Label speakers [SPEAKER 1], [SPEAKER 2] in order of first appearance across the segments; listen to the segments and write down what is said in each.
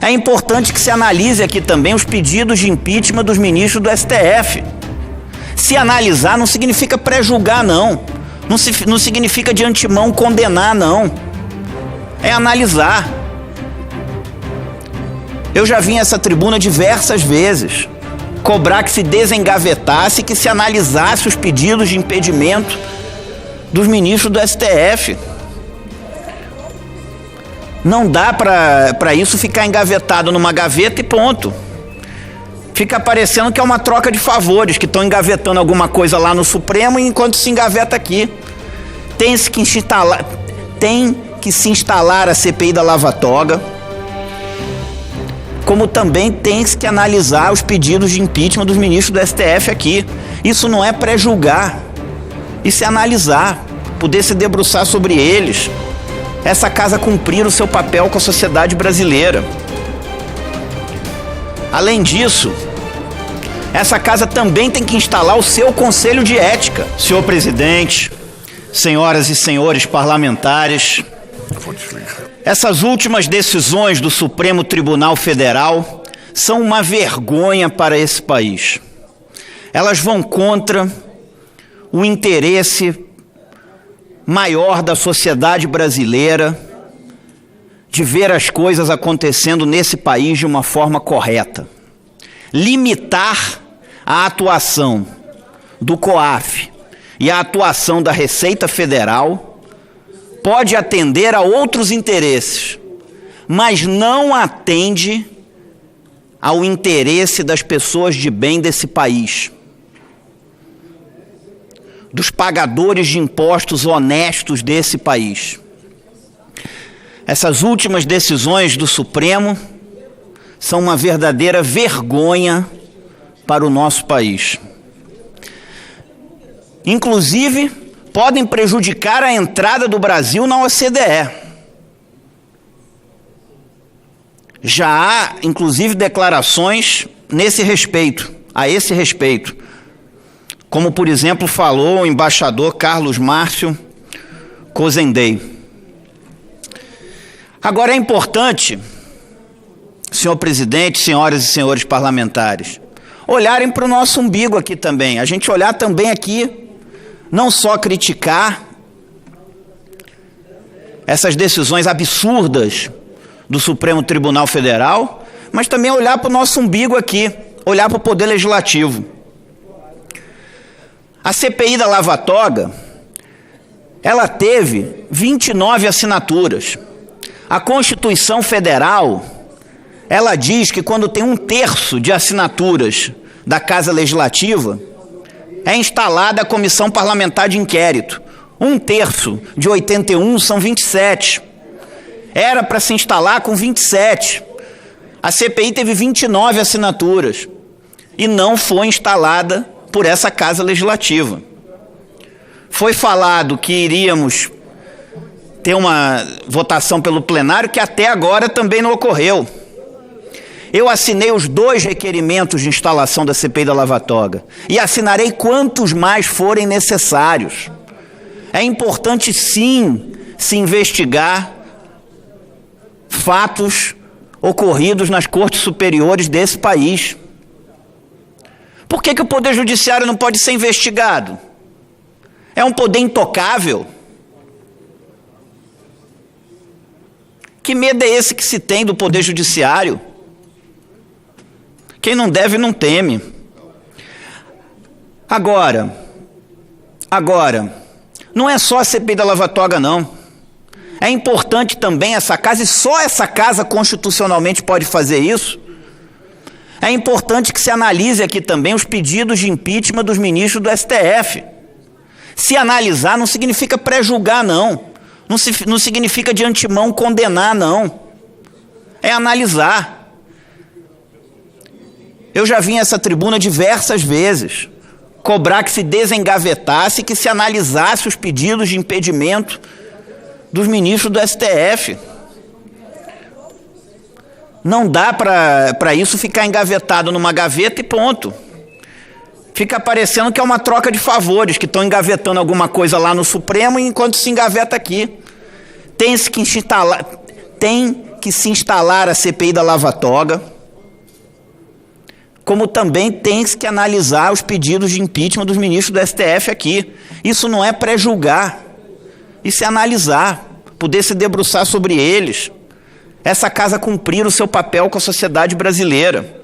[SPEAKER 1] É importante que se analise aqui também os pedidos de impeachment dos ministros do STF. Se analisar não significa pré-julgar, não. Não significa de antemão condenar, não. É analisar. Eu já vim a essa tribuna diversas vezes cobrar que se desengavetasse, que se analisasse os pedidos de impedimento dos ministros do STF. Não dá para isso ficar engavetado numa gaveta e ponto. Fica parecendo que é uma troca de favores, que estão engavetando alguma coisa lá no Supremo enquanto se engaveta aqui. Tem que se instalar a CPI da Lava Toga, como também tem que analisar os pedidos de impeachment dos ministros do STF aqui. Isso não é pré-julgar, isso é analisar, poder se debruçar sobre eles. Essa casa cumprir o seu papel com a sociedade brasileira. Além disso, essa casa também tem que instalar o seu Conselho de Ética. Senhor presidente, senhoras e senhores parlamentares, essas últimas decisões do Supremo Tribunal Federal são uma vergonha para esse país. Elas vão contra o interesse maior da sociedade brasileira de ver as coisas acontecendo nesse país de uma forma correta. Limitar a atuação do COAF e a atuação da Receita Federal pode atender a outros interesses, mas não atende ao interesse das pessoas de bem desse país, dos pagadores de impostos honestos desse país. Essas últimas decisões do Supremo são uma verdadeira vergonha para o nosso país. Inclusive, podem prejudicar a entrada do Brasil na OCDE. Já há, inclusive, declarações a esse respeito. Como, por exemplo, falou o embaixador Carlos Márcio Cozendei. Agora é importante, senhor presidente, senhoras e senhores parlamentares, olharem para o nosso umbigo aqui também. A gente olhar também aqui, não só criticar essas decisões absurdas do Supremo Tribunal Federal, mas também olhar para o nosso umbigo aqui, olhar para o Poder Legislativo. A CPI da Lava Toga, ela teve 29 assinaturas. A Constituição Federal, ela diz que quando tem 1/3 de assinaturas da Casa Legislativa, é instalada a Comissão Parlamentar de Inquérito. 1/3 de 81 são 27. Era para se instalar com 27. A CPI teve 29 assinaturas e não foi instalada por essa Casa Legislativa. Foi falado que iríamos ter uma votação pelo plenário, que até agora também não ocorreu. Eu assinei os 2 requerimentos de instalação da CPI da Lava Toga e assinarei quantos mais forem necessários. É importante, sim, se investigar fatos ocorridos nas cortes superiores desse país. Por que o Poder Judiciário não pode ser investigado? É um poder intocável? Que medo é esse que se tem do Poder Judiciário? Quem não deve não teme. Agora, não é só a CPI da Lava Toga, não. É importante também essa casa, e só essa casa constitucionalmente pode fazer isso. É importante que se analise aqui também os pedidos de impeachment dos ministros do STF. Se analisar não significa pré-julgar, não. Não significa de antemão condenar, não. É analisar. Eu já vim a essa tribuna diversas vezes cobrar que se desengavetasse, que se analisasse os pedidos de impedimento dos ministros do STF. Não dá para isso ficar engavetado numa gaveta e ponto. Fica parecendo que é uma troca de favores, que estão engavetando alguma coisa lá no Supremo enquanto se engaveta aqui. Tem que se instalar a CPI da Lava Toga, como também tem que analisar os pedidos de impeachment dos ministros do STF aqui. Isso não é pré-julgar, isso é analisar, poder se debruçar sobre eles. Essa casa cumprir o seu papel com a sociedade brasileira.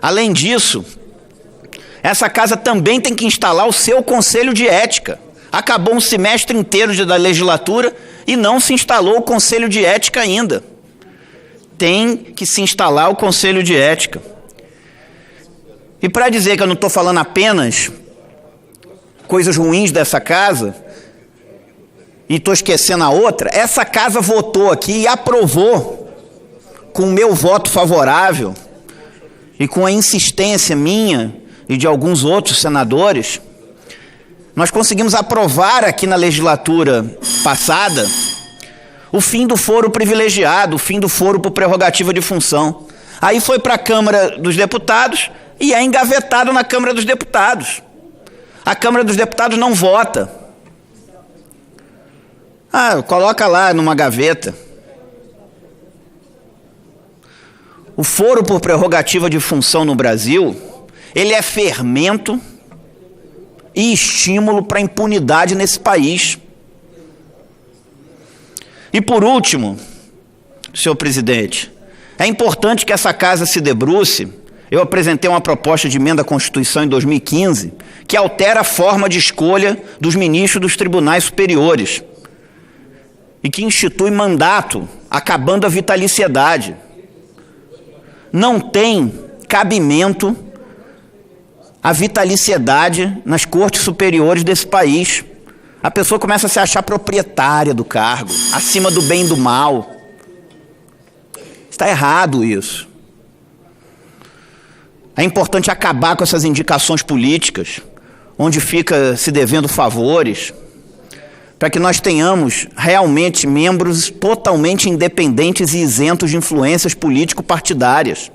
[SPEAKER 1] Além disso, essa casa também tem que instalar o seu Conselho de Ética. Acabou um semestre inteiro da legislatura e não se instalou o Conselho de Ética ainda. Tem que se instalar o Conselho de Ética. E para dizer que eu não estou falando apenas coisas ruins dessa casa, e estou esquecendo a outra, essa casa votou aqui e aprovou, com o meu voto favorável, e com a insistência minha e de alguns outros senadores, nós conseguimos aprovar aqui na legislatura passada o fim do foro privilegiado, o fim do foro por prerrogativa de função. Aí foi para a Câmara dos Deputados e é engavetado na Câmara dos Deputados. A Câmara dos Deputados não vota. Coloca lá numa gaveta. O foro por prerrogativa de função no Brasil, ele é fermento e estímulo para a impunidade nesse país. E por último, senhor presidente, é importante que essa casa se debruce. Eu apresentei uma proposta de emenda à Constituição em 2015, que altera a forma de escolha dos ministros dos tribunais superiores e que institui mandato, acabando a vitaliciedade. Não tem cabimento a vitaliciedade nas cortes superiores desse país. A pessoa começa a se achar proprietária do cargo, acima do bem e do mal. Está errado isso. É importante acabar com essas indicações políticas, onde fica se devendo favores, para que nós tenhamos realmente membros totalmente independentes e isentos de influências político-partidárias.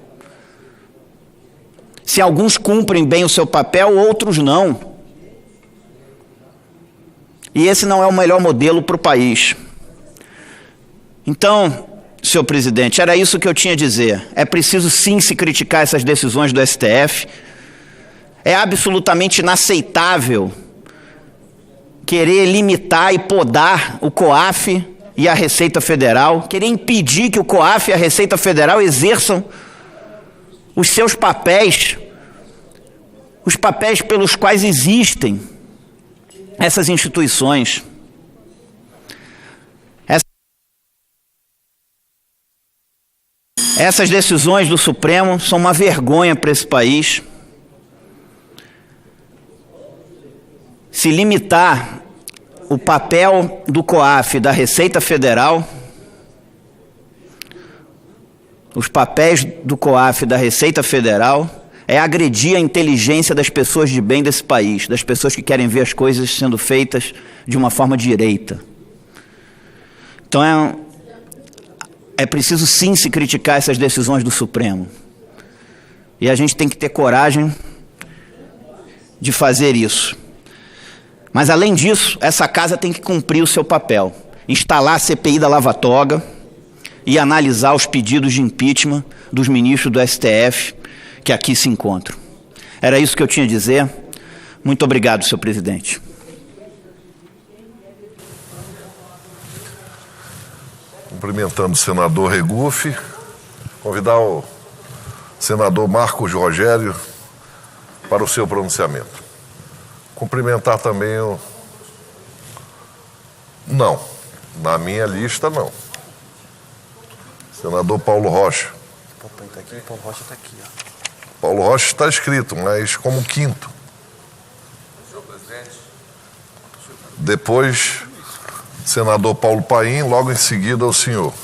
[SPEAKER 1] Se alguns cumprem bem o seu papel, outros não. E esse não é o melhor modelo para o país. Então, senhor presidente, era isso que eu tinha a dizer. É preciso sim se criticar essas decisões do STF. É absolutamente inaceitável querer limitar e podar o COAF e a Receita Federal, querer impedir que o COAF e a Receita Federal exerçam os seus papéis, os papéis pelos quais existem essas instituições. Essas decisões do Supremo são uma vergonha para esse país. Se limitar o papel do COAF e da Receita Federal, os papéis do COAF e da Receita Federal, é agredir a inteligência das pessoas de bem desse país, das pessoas que querem ver as coisas sendo feitas de uma forma direita. Então é preciso sim se criticar essas decisões do Supremo. E a gente tem que ter coragem de fazer isso. Mas além disso, essa casa tem que cumprir o seu papel, instalar a CPI da Lava Toga e analisar os pedidos de impeachment dos ministros do STF que aqui se encontram. Era isso que eu tinha a dizer. Muito obrigado, senhor presidente.
[SPEAKER 2] Cumprimentando o senador Regufe, convidar o senador Marcos Rogério para o seu pronunciamento. Cumprimentar também o... Não, na minha lista não. Senador Paulo Rocha.
[SPEAKER 3] Papai tá aqui, Paulo Rocha está aqui, ó.
[SPEAKER 2] Paulo Rocha está escrito, mas como quinto.
[SPEAKER 3] Senhor presidente.
[SPEAKER 2] Depois, senador Paulo Paim, logo em seguida o senhor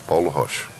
[SPEAKER 2] Paulo Rocha.